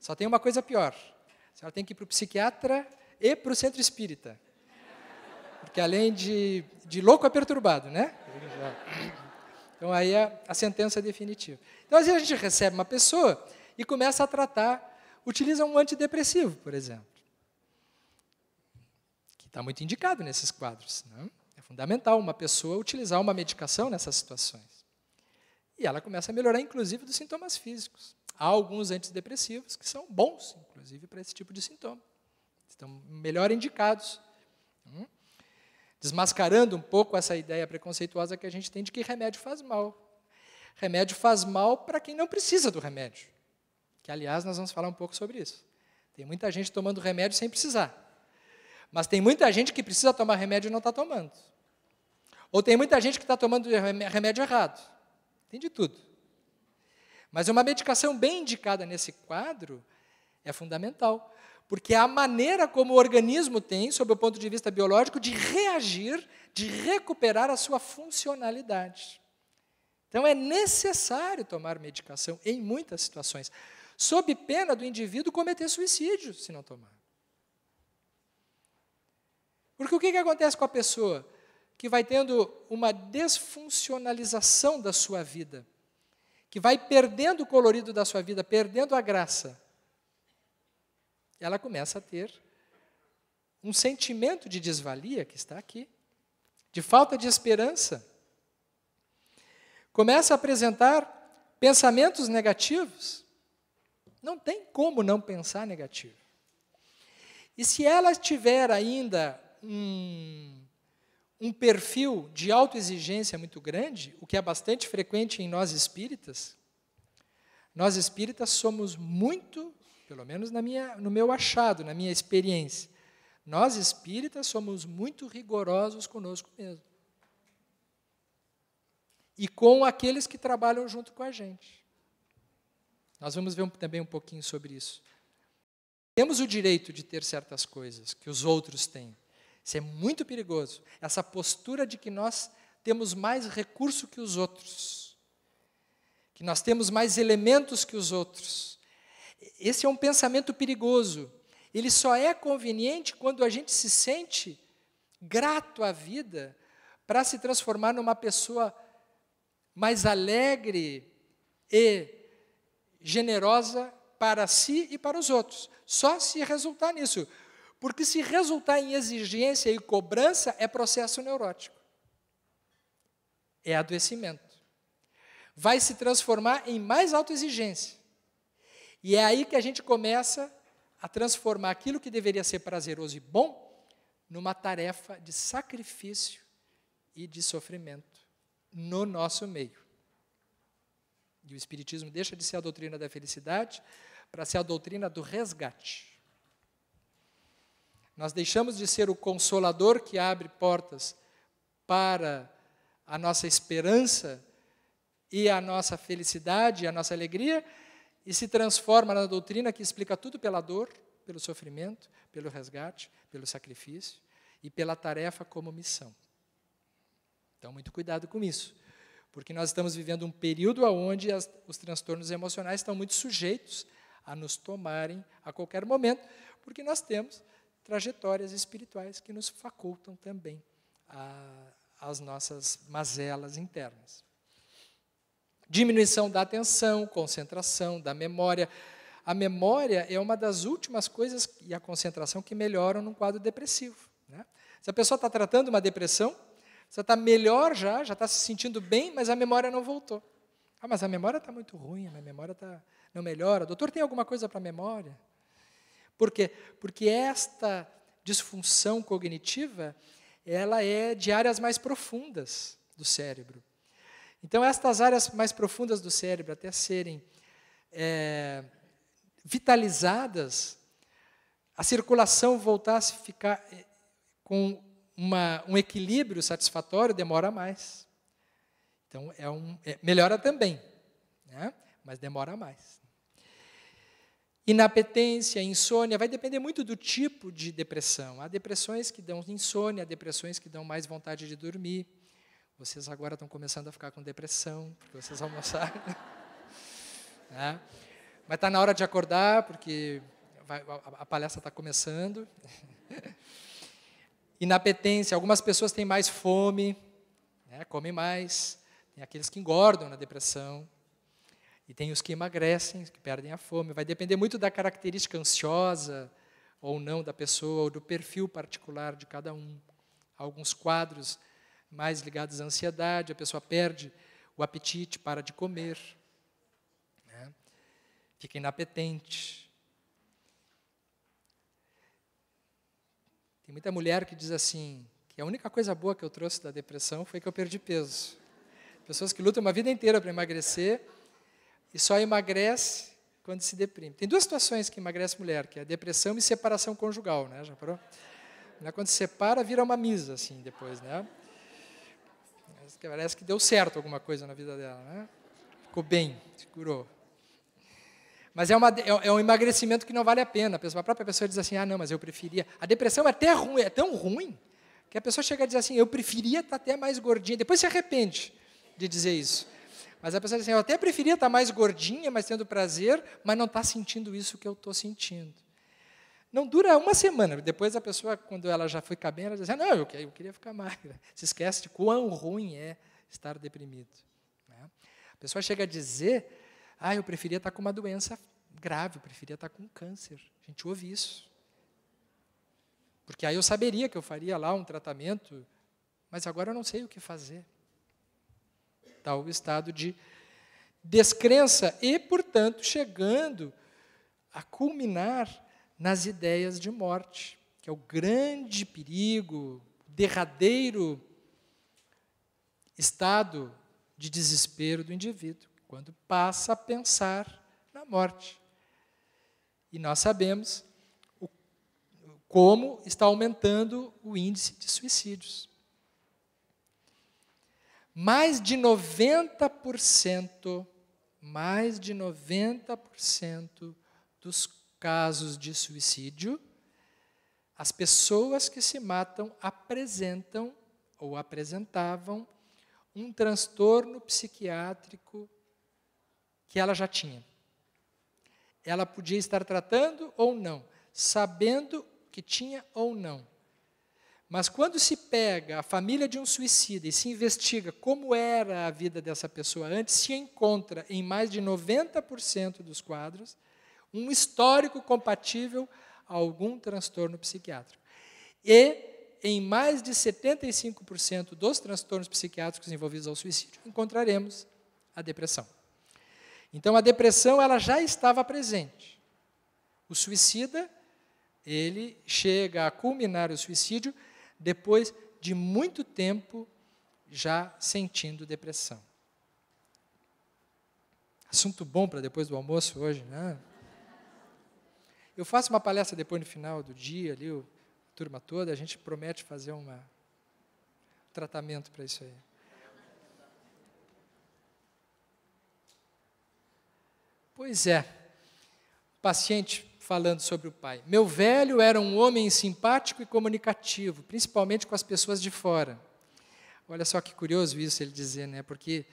Só tem uma coisa pior, a senhora tem que ir para o psiquiatra e para o centro espírita. Porque além de louco é perturbado, né? Então aí a sentença é definitiva. Então às vezes a gente recebe uma pessoa e começa a tratar, utiliza um antidepressivo, por exemplo, que está muito indicado nesses quadros, né? É fundamental uma pessoa utilizar uma medicação nessas situações. E ela começa a melhorar, inclusive, dos sintomas físicos. Há alguns antidepressivos que são bons, inclusive, para esse tipo de sintoma. Estão melhor indicados. Desmascarando um pouco essa ideia preconceituosa que a gente tem de que remédio faz mal. Remédio faz mal para quem não precisa do remédio. Que, aliás, nós vamos falar um pouco sobre isso. Tem muita gente tomando remédio sem precisar. Mas tem muita gente que precisa tomar remédio e não está tomando. Ou tem muita gente que está tomando remédio errado. Tem de tudo. Mas uma medicação bem indicada nesse quadro é fundamental, porque é a maneira como o organismo tem, sob o ponto de vista biológico, de reagir, de recuperar a sua funcionalidade. Então é necessário tomar medicação em muitas situações, sob pena do indivíduo cometer suicídio, se não tomar. Porque o que acontece com a pessoa que vai tendo uma desfuncionalização da sua vida, que vai perdendo o colorido da sua vida, perdendo a graça? Ela começa a ter um sentimento de desvalia, que está aqui, de falta de esperança. Começa a apresentar pensamentos negativos. Não tem como não pensar negativo. E se ela tiver ainda um perfil de autoexigência muito grande, o que é bastante frequente em nós espíritas somos muito, pelo menos no meu achado, na minha experiência, nós espíritas somos muito rigorosos conosco mesmo. E com aqueles que trabalham junto com a gente. Nós vamos ver também um pouquinho sobre isso. Temos o direito de ter certas coisas que os outros têm. Isso é muito perigoso. Essa postura de que nós temos mais recurso que os outros. Que nós temos mais elementos que os outros. Esse é um pensamento perigoso. Ele só é conveniente quando a gente se sente grato à vida para se transformar numa pessoa mais alegre e generosa para si e para os outros. Só se resultar nisso. Porque se resultar em exigência e cobrança, é processo neurótico. É adoecimento. Vai se transformar em mais autoexigência. E é aí que a gente começa a transformar aquilo que deveria ser prazeroso e bom numa tarefa de sacrifício e de sofrimento no nosso meio. E o Espiritismo deixa de ser a doutrina da felicidade para ser a doutrina do resgate. Nós deixamos de ser o consolador que abre portas para a nossa esperança e a nossa felicidade e a nossa alegria e se transforma na doutrina que explica tudo pela dor, pelo sofrimento, pelo resgate, pelo sacrifício e pela tarefa como missão. Então, muito cuidado com isso, porque nós estamos vivendo um período onde os transtornos emocionais estão muito sujeitos a nos tomarem a qualquer momento, porque nós temos trajetórias espirituais que nos facultam também as nossas mazelas internas. Diminuição da atenção, concentração, da memória. A memória é uma das últimas coisas, e a concentração, que melhoram num quadro depressivo, né? Se a pessoa está tratando uma depressão, você está melhor já está se sentindo bem, mas a memória não voltou. Ah, mas a memória está muito ruim, a memória não melhora. Doutor, tem alguma coisa para a memória? Por quê? Porque esta disfunção cognitiva, ela é de áreas mais profundas do cérebro. Então, estas áreas mais profundas do cérebro, até serem vitalizadas, a circulação voltar a ficar com um equilíbrio satisfatório, demora mais. Então, melhora também, né? Mas demora mais. Inapetência, insônia, vai depender muito do tipo de depressão. Há depressões que dão insônia, há depressões que dão mais vontade de dormir. Vocês agora estão começando a ficar com depressão, porque vocês almoçaram. né? Mas está na hora de acordar, porque a palestra está começando. Inapetência, algumas pessoas têm mais fome, né, comem mais. Tem aqueles que engordam na depressão. E tem os que emagrecem, que perdem a fome. Vai depender muito da característica ansiosa ou não da pessoa, ou do perfil particular de cada um. Alguns quadros mais ligados à ansiedade, a pessoa perde o apetite, para de comer, né? Fica inapetente. Tem muita mulher que diz assim, que a única coisa boa que eu trouxe da depressão foi que eu perdi peso. Pessoas que lutam uma vida inteira para emagrecer e só emagrece quando se deprime. Tem duas situações que emagrece mulher, que é a depressão e separação conjugal, né? Já parou? Quando se separa, vira uma misa, assim, depois, né? Parece que deu certo alguma coisa na vida dela, né? Ficou bem, se curou. Mas é um emagrecimento que não vale a pena. A própria pessoa diz assim, não, mas eu preferia... A depressão é até ruim, é tão ruim, que a pessoa chega a dizer assim, eu preferia estar até mais gordinha. Depois se arrepende de dizer isso. Mas a pessoa diz assim, eu até preferia estar mais gordinha, mas tendo prazer, mas não está sentindo isso que eu estou sentindo. Não dura uma semana. Depois a pessoa, quando ela já fica bem, ela diz assim, não, eu queria ficar magra. Se esquece de quão ruim é estar deprimido, né? A pessoa chega a dizer, eu preferia estar com uma doença grave, eu preferia estar com câncer. A gente ouve isso. Porque aí eu saberia que eu faria lá um tratamento, mas agora eu não sei o que fazer. Tal estado de descrença e, portanto, chegando a culminar nas ideias de morte, que é o grande perigo, derradeiro estado de desespero do indivíduo, quando passa a pensar na morte. E nós sabemos como está aumentando o índice de suicídios. Mais de 90% dos casos de suicídio, as pessoas que se matam apresentam ou apresentavam um transtorno psiquiátrico que ela já tinha. Ela podia estar tratando ou não, sabendo que tinha ou não. Mas quando se pega a família de um suicida e se investiga como era a vida dessa pessoa antes, se encontra em mais de 90% dos quadros um histórico compatível a algum transtorno psiquiátrico. E em mais de 75% dos transtornos psiquiátricos envolvidos ao suicídio, encontraremos a depressão. Então, a depressão ela já estava presente. O suicida, ele chega a culminar o suicídio depois de muito tempo já sentindo depressão. Assunto bom para depois do almoço hoje, né? Eu faço uma palestra depois no final do dia, ali, a turma toda, a gente promete fazer um tratamento para isso aí. Pois é, paciente falando sobre o pai. Meu velho era um homem simpático e comunicativo, principalmente com as pessoas de fora. Olha só que curioso isso ele dizer, né? Porque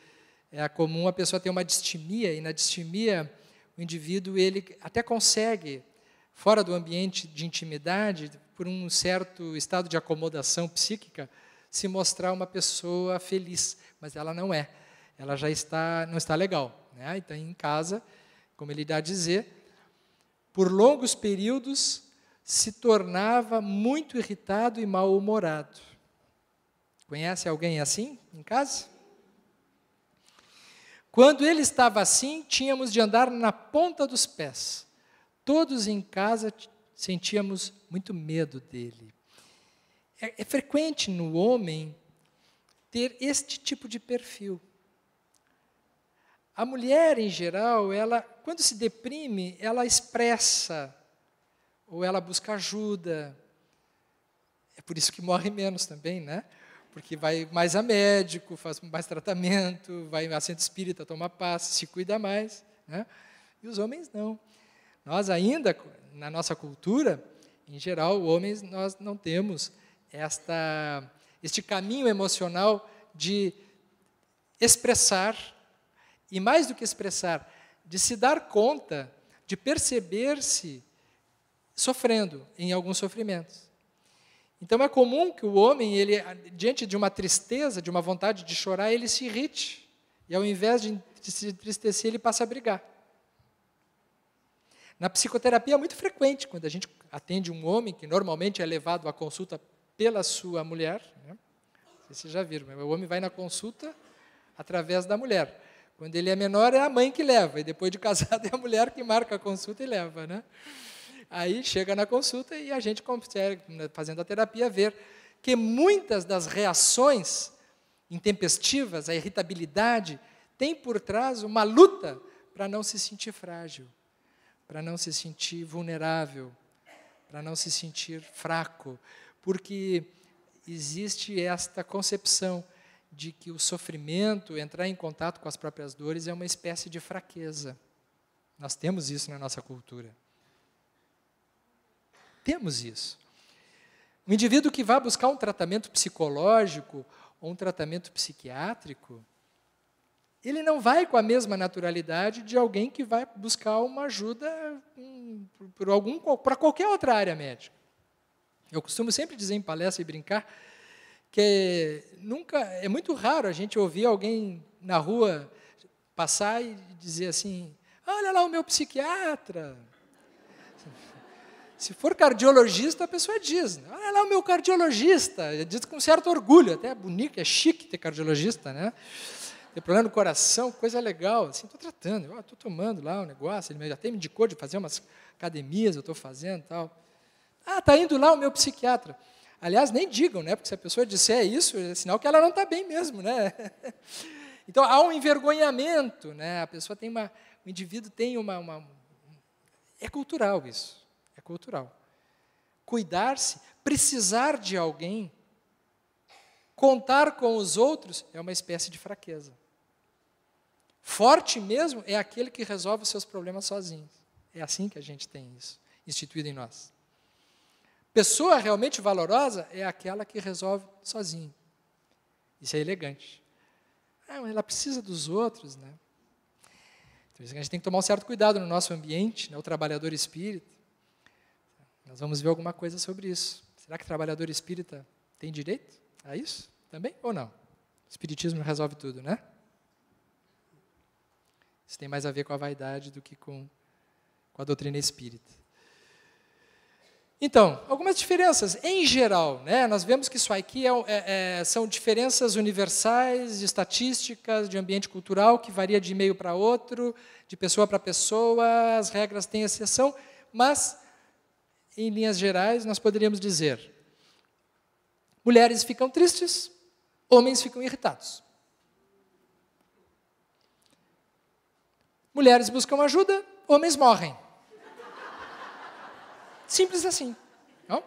é comum a pessoa ter uma distimia, e na distimia o indivíduo ele até consegue, fora do ambiente de intimidade, por um certo estado de acomodação psíquica, se mostrar uma pessoa feliz, mas ela não é. Ela já não está legal, né? Então, em casa, como ele dá a dizer, por longos períodos se tornava muito irritado e mal-humorado. Conhece alguém assim em casa? Quando ele estava assim, tínhamos de andar na ponta dos pés. Todos em casa sentíamos muito medo dele. É frequente no homem ter este tipo de perfil. A mulher, em geral, ela, quando se deprime, ela expressa, ou ela busca ajuda. É por isso que morre menos também, né? Porque vai mais a médico, faz mais tratamento, vai a centro espírita, toma passe, se cuida mais, né? E os homens não. Nós ainda, na nossa cultura, em geral, homens, nós não temos este caminho emocional de expressar, e mais do que expressar, de se dar conta, de perceber-se sofrendo em alguns sofrimentos. Então é comum que o homem, ele, diante de uma tristeza, de uma vontade de chorar, ele se irrite. E ao invés de se entristecer, ele passa a brigar. Na psicoterapia é muito frequente, quando a gente atende um homem, que normalmente é levado à consulta pela sua mulher, né? Não sei se vocês já viram, mas o homem vai na consulta através da mulher. Quando ele é menor, é a mãe que leva, e depois de casado é a mulher que marca a consulta e leva, né? Aí chega na consulta e a gente consegue, fazendo a terapia, ver que muitas das reações intempestivas, a irritabilidade, tem por trás uma luta para não se sentir frágil, para não se sentir vulnerável, para não se sentir fraco, porque existe esta concepção de que o sofrimento, entrar em contato com as próprias dores, é uma espécie de fraqueza. Nós temos isso na nossa cultura. Temos isso. Um indivíduo que vai buscar um tratamento psicológico ou um tratamento psiquiátrico, ele não vai com a mesma naturalidade de alguém que vai buscar uma ajuda para qualquer outra área médica. Eu costumo sempre dizer em palestra e brincar que é muito raro a gente ouvir alguém na rua passar e dizer assim: olha lá o meu psiquiatra. Se for cardiologista, a pessoa diz: olha lá o meu cardiologista. Diz com certo orgulho, até é bonito, é chique ter cardiologista, né? Tem problema no coração, coisa legal. Assim, estou tratando, estou tomando lá o negócio, ele até me indicou de fazer umas academias, eu estou fazendo e tal. Ah, está indo lá o meu psiquiatra. Aliás, nem digam, né? Porque se a pessoa disser isso, é sinal que ela não está bem mesmo, né? Então, há um envergonhamento, né? A pessoa tem o indivíduo tem é cultural isso, é cultural. Cuidar-se, precisar de alguém, contar com os outros é uma espécie de fraqueza. Forte mesmo é aquele que resolve os seus problemas sozinho. É assim que a gente tem isso instituído em nós. Pessoa realmente valorosa é aquela que resolve sozinho. Isso é elegante. Mas ela precisa dos outros, né? Então, a gente tem que tomar um certo cuidado no nosso ambiente, né? O trabalhador espírita. Nós vamos ver alguma coisa sobre isso. Será que o trabalhador espírita tem direito a isso também ou não? O espiritismo resolve tudo, né? Isso tem mais a ver com a vaidade do que com a doutrina espírita. Então, algumas diferenças, em geral, né? Nós vemos que isso aqui são diferenças universais, de estatísticas, de ambiente cultural, que varia de meio para outro, de pessoa para pessoa, as regras têm exceção, mas, em linhas gerais, nós poderíamos dizer: mulheres ficam tristes, homens ficam irritados. Mulheres buscam ajuda, homens morrem. Simples assim. Não?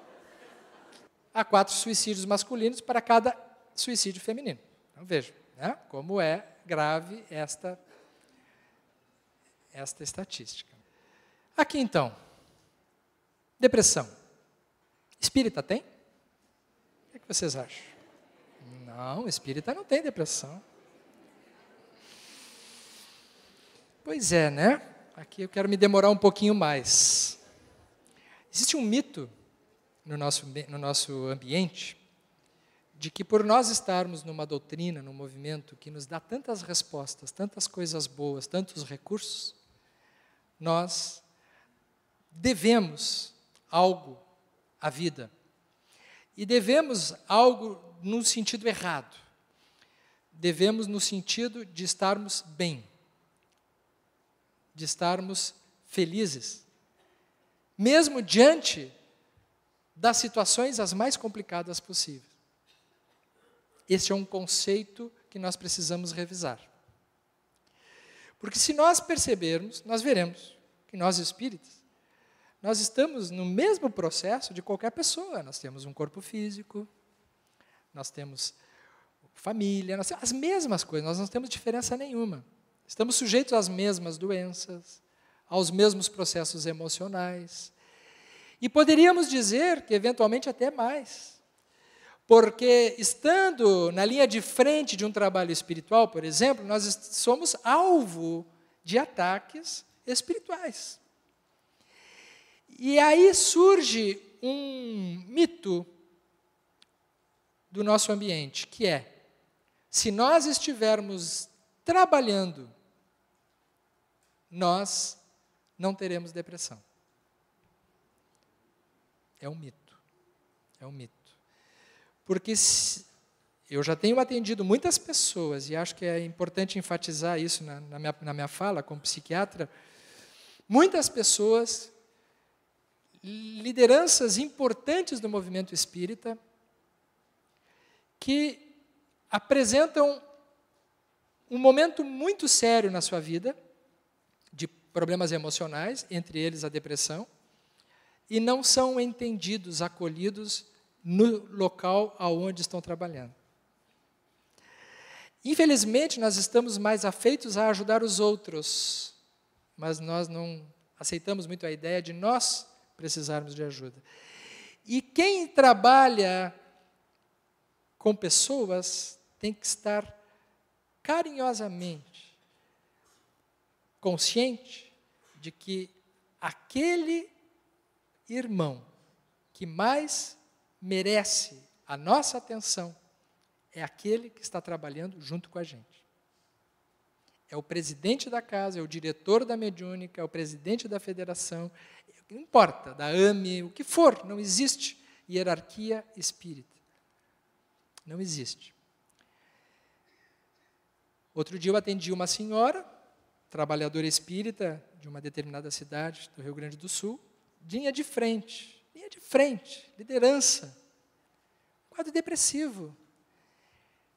Há 4 suicídios masculinos para cada suicídio feminino. Então, vejam, né, como é grave esta estatística. Aqui, então, depressão. Espírita tem? O que vocês acham? Não, espírita não tem depressão. Pois é, né? Aqui eu quero me demorar um pouquinho mais. Existe um mito no nosso ambiente de que, por nós estarmos numa doutrina, num movimento que nos dá tantas respostas, tantas coisas boas, tantos recursos, nós devemos algo à vida. E devemos algo no sentido errado. Devemos no sentido de estarmos bem, de estarmos felizes, mesmo diante das situações as mais complicadas possíveis. Este é um conceito que nós precisamos revisar. Porque se nós percebermos, nós veremos que nós espíritas, nós estamos no mesmo processo de qualquer pessoa. Nós temos um corpo físico, nós temos família, nós temos as mesmas coisas, nós não temos diferença nenhuma. Estamos sujeitos às mesmas doenças, aos mesmos processos emocionais. E poderíamos dizer que, eventualmente, até mais. Porque, estando na linha de frente de um trabalho espiritual, por exemplo, nós somos alvo de ataques espirituais. E aí surge um mito do nosso ambiente, que é, se nós estivermos trabalhando, nós não teremos depressão. É um mito. É um mito. Porque eu já tenho atendido muitas pessoas, e acho que é importante enfatizar isso na minha fala como psiquiatra, muitas pessoas, lideranças importantes do movimento espírita, que apresentam um momento muito sério na sua vida, de problemas emocionais, entre eles a depressão, e não são entendidos, acolhidos no local aonde estão trabalhando. Infelizmente, nós estamos mais afeitos a ajudar os outros, mas nós não aceitamos muito a ideia de nós precisarmos de ajuda. E quem trabalha com pessoas tem que estar carinhosamente consciente de que aquele irmão que mais merece a nossa atenção é aquele que está trabalhando junto com a gente. É o presidente da casa, é o diretor da mediúnica, é o presidente da federação, não importa, da AME, o que for, não existe hierarquia espírita. Não existe. Outro dia eu atendi uma senhora, trabalhadora espírita de uma determinada cidade do Rio Grande do Sul, linha de frente, liderança, quadro depressivo.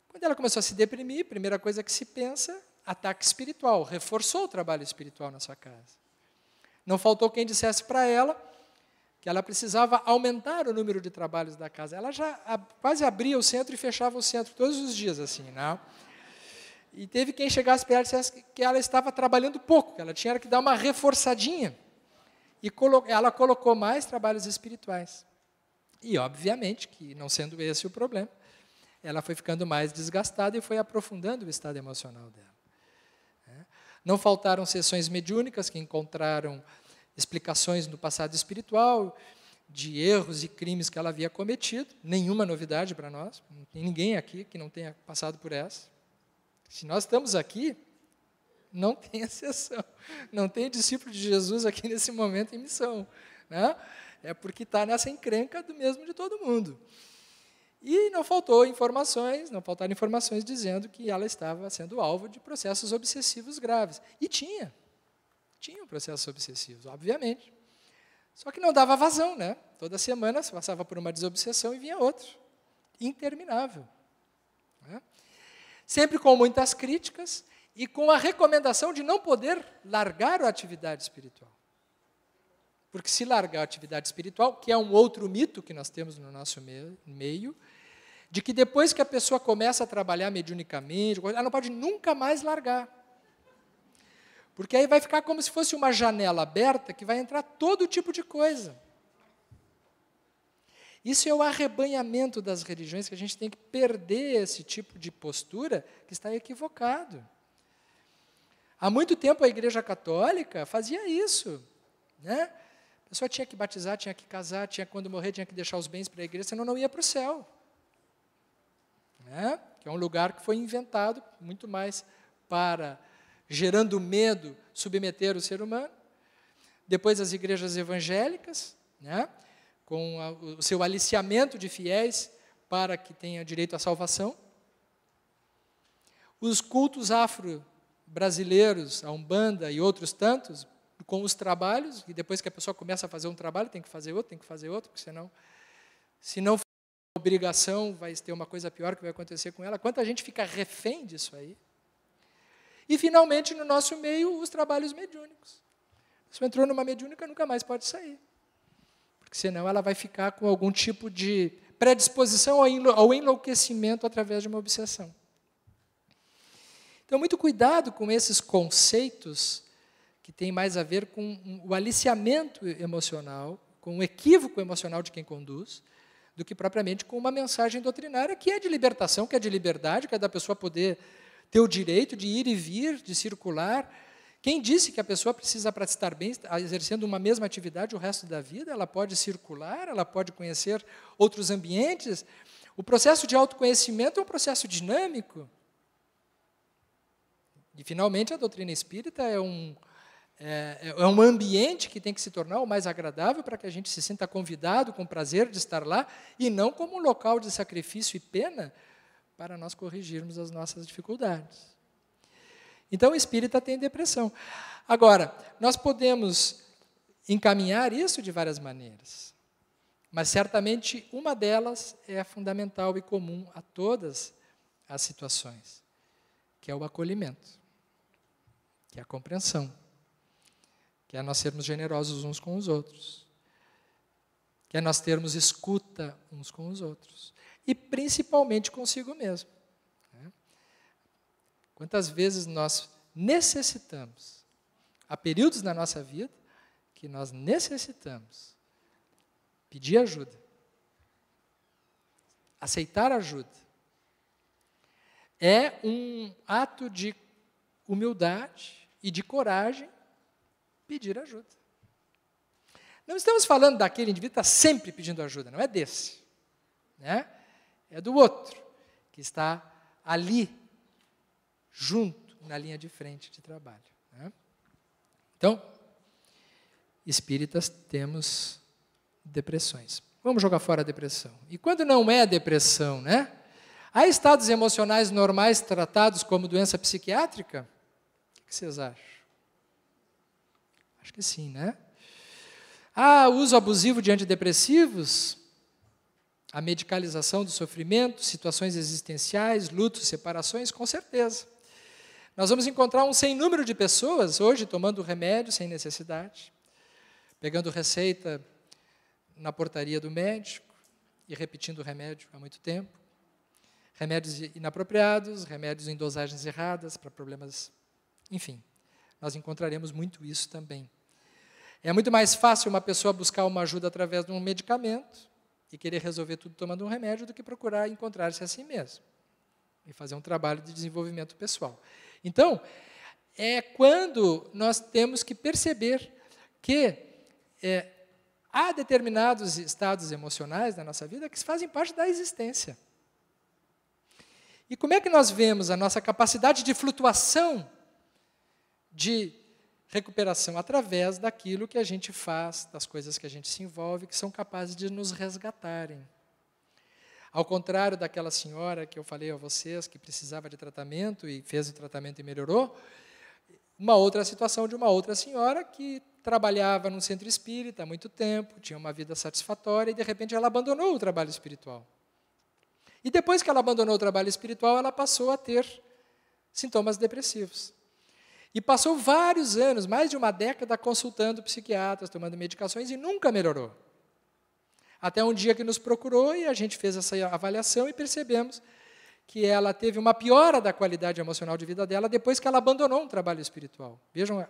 Quando ela começou a se deprimir, a primeira coisa que se pensa, ataque espiritual, reforçou o trabalho espiritual na sua casa. Não faltou quem dissesse para ela que ela precisava aumentar o número de trabalhos da casa. Ela já quase abria o centro e fechava o centro todos os dias, assim, não? E teve quem chegasse para ela e dissesse que ela estava trabalhando pouco, que ela tinha que dar uma reforçadinha. E ela colocou mais trabalhos espirituais. E, obviamente, que não sendo esse o problema, ela foi ficando mais desgastada e foi aprofundando o estado emocional dela. Não faltaram sessões mediúnicas que encontraram explicações no passado espiritual, de erros e crimes que ela havia cometido. Nenhuma novidade para nós, não tem ninguém aqui que não tenha passado por essa. Se nós estamos aqui, não tem exceção. Não tem discípulo de Jesus aqui nesse momento em missão. Né? É porque está nessa encrenca do mesmo de todo mundo. E não faltaram informações dizendo que ela estava sendo alvo de processos obsessivos graves. E tinham processos obsessivos, obviamente. Só que não dava vazão, né? Toda semana você passava por uma desobsessão e vinha outro. Interminável. Né? Sempre com muitas críticas e com a recomendação de não poder largar a atividade espiritual. Porque se largar a atividade espiritual, que é um outro mito que nós temos no nosso meio, de que depois que a pessoa começa a trabalhar mediunicamente, ela não pode nunca mais largar. Porque aí vai ficar como se fosse uma janela aberta que vai entrar todo tipo de coisa. Isso é o arrebanhamento das religiões, que a gente tem que perder esse tipo de postura que está equivocado. Há muito tempo a Igreja Católica fazia isso. Né? A pessoa tinha que batizar, tinha que casar, quando morrer tinha que deixar os bens para a igreja, senão não ia para o céu. Né? Que é um lugar que foi inventado muito mais para, gerando medo, submeter o ser humano. Depois as igrejas evangélicas, né? Com o seu aliciamento de fiéis para que tenha direito à salvação. Os cultos afro-brasileiros, a Umbanda e outros tantos, com os trabalhos, e depois que a pessoa começa a fazer um trabalho, tem que fazer outro, porque senão, se não for obrigação, vai ter uma coisa pior que vai acontecer com ela. Quanta gente fica refém disso aí. E, finalmente, no nosso meio, os trabalhos mediúnicos. Se entrou numa mediúnica, nunca mais pode sair. Porque senão ela vai ficar com algum tipo de predisposição ao enlouquecimento através de uma obsessão. Então, muito cuidado com esses conceitos que têm mais a ver com o aliciamento emocional, com o equívoco emocional de quem conduz, do que propriamente com uma mensagem doutrinária que é de libertação, que é de liberdade, que é da pessoa poder ter o direito de ir e vir, de circular, Quem disse que a pessoa precisa, para estar bem, exercendo uma mesma atividade o resto da vida? Ela pode circular, ela pode conhecer outros ambientes. O processo de autoconhecimento é um processo dinâmico. E, finalmente, a doutrina espírita é um ambiente que tem que se tornar o mais agradável para que a gente se sinta convidado, com prazer de estar lá, e não como um local de sacrifício e pena para nós corrigirmos as nossas dificuldades. Então, o espírita tem depressão. Agora, nós podemos encaminhar isso de várias maneiras, mas certamente uma delas é fundamental e comum a todas as situações, que é o acolhimento, que é a compreensão, que é nós sermos generosos uns com os outros, que é nós termos escuta uns com os outros, e principalmente consigo mesmo. Quantas vezes nós necessitamos, há períodos na nossa vida que nós necessitamos pedir ajuda, aceitar ajuda. É um ato de humildade e de coragem pedir ajuda. Não estamos falando daquele indivíduo que está sempre pedindo ajuda, não é desse. Né? É do outro, que está ali, junto, na linha de frente de trabalho. Né? Então, espíritas temos depressões. Vamos jogar fora a depressão. E quando não é depressão, né? Há estados emocionais normais tratados como doença psiquiátrica? O que vocês acham? Acho que sim, né? Há uso abusivo de antidepressivos? A medicalização do sofrimento, situações existenciais, lutos, separações? Com certeza. Nós vamos encontrar um sem número de pessoas hoje tomando remédio sem necessidade, pegando receita na portaria do médico e repetindo o remédio há muito tempo. Remédios inapropriados, remédios em dosagens erradas para problemas... Enfim, nós encontraremos muito isso também. É muito mais fácil uma pessoa buscar uma ajuda através de um medicamento e querer resolver tudo tomando um remédio do que procurar encontrar-se a si mesmo e fazer um trabalho de desenvolvimento pessoal. Então, é quando nós temos que perceber que há determinados estados emocionais na nossa vida que fazem parte da existência. E como é que nós vemos a nossa capacidade de flutuação, de recuperação? Através daquilo que a gente faz, das coisas que a gente se envolve, que são capazes de nos resgatarem. Ao contrário daquela senhora que eu falei a vocês, que precisava de tratamento e fez o tratamento e melhorou, uma outra situação de uma outra senhora que trabalhava num centro espírita há muito tempo, tinha uma vida satisfatória e, de repente, ela abandonou o trabalho espiritual. E depois que ela abandonou o trabalho espiritual, ela passou a ter sintomas depressivos. E passou vários anos, mais de uma década, consultando psiquiatras, tomando medicações e nunca melhorou. Até um dia que nos procurou e a gente fez essa avaliação e percebemos que ela teve uma piora da qualidade emocional de vida dela depois que ela abandonou um trabalho espiritual.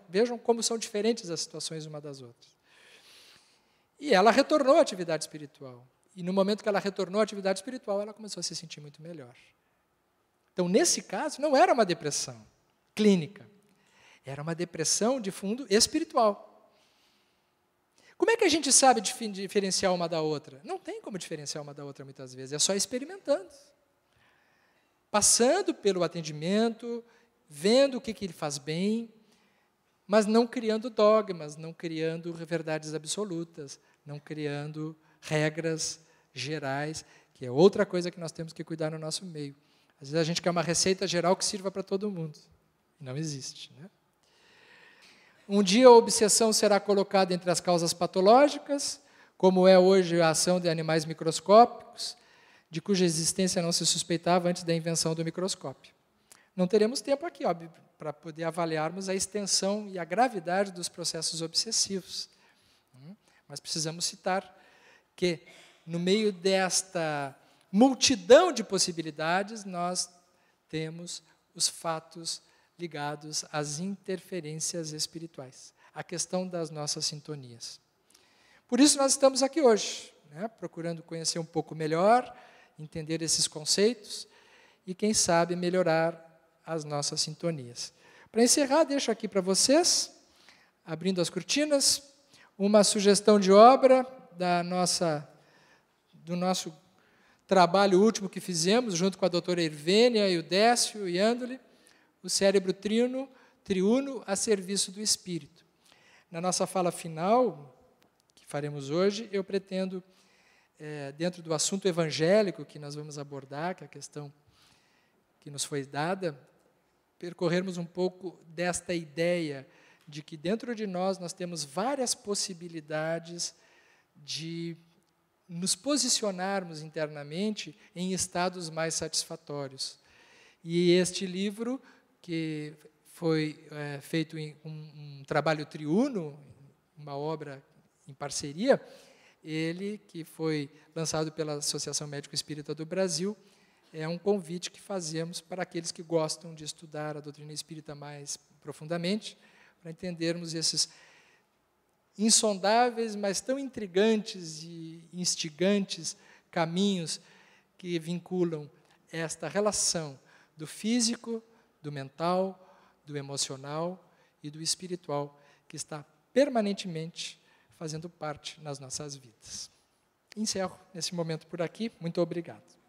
Vejam como são diferentes as situações uma das outras. E ela retornou à atividade espiritual. E no momento que ela retornou à atividade espiritual, ela começou a se sentir muito melhor. Então, nesse caso, não era uma depressão clínica. Era uma depressão de fundo espiritual. Como é que a gente sabe diferenciar uma da outra? Não tem como diferenciar uma da outra muitas vezes, é só experimentando. Passando pelo atendimento, vendo o que ele faz bem, mas não criando dogmas, não criando verdades absolutas, não criando regras gerais, que é outra coisa que nós temos que cuidar no nosso meio. Às vezes a gente quer uma receita geral que sirva para todo mundo. Não existe, né? Um dia a obsessão será colocada entre as causas patológicas, como é hoje a ação de animais microscópicos, de cuja existência não se suspeitava antes da invenção do microscópio. Não teremos tempo aqui, óbvio, para poder avaliarmos a extensão e a gravidade dos processos obsessivos. Mas precisamos citar que, no meio desta multidão de possibilidades, nós temos os fatos ligados às interferências espirituais, a questão das nossas sintonias. Por isso nós estamos aqui hoje, né, procurando conhecer um pouco melhor, entender esses conceitos e, quem sabe, melhorar as nossas sintonias. Para encerrar, deixo aqui para vocês, abrindo as cortinas, uma sugestão de obra do nosso trabalho último que fizemos, junto com a doutora Irvênia e o Décio e Andoli, o cérebro triuno a serviço do espírito. Na nossa fala final, que faremos hoje, eu pretendo, dentro do assunto evangélico que nós vamos abordar, que é a questão que nos foi dada, percorrermos um pouco desta ideia de que dentro de nós temos várias possibilidades de nos posicionarmos internamente em estados mais satisfatórios. E este livro, que foi feito em um trabalho triuno, uma obra em parceria, ele, que foi lançado pela Associação Médico Espírita do Brasil, é um convite que fazemos para aqueles que gostam de estudar a doutrina espírita mais profundamente, para entendermos esses insondáveis, mas tão intrigantes e instigantes caminhos que vinculam esta relação do físico, do mental, do emocional e do espiritual, que está permanentemente fazendo parte nas nossas vidas. Encerro nesse momento por aqui. Muito obrigado.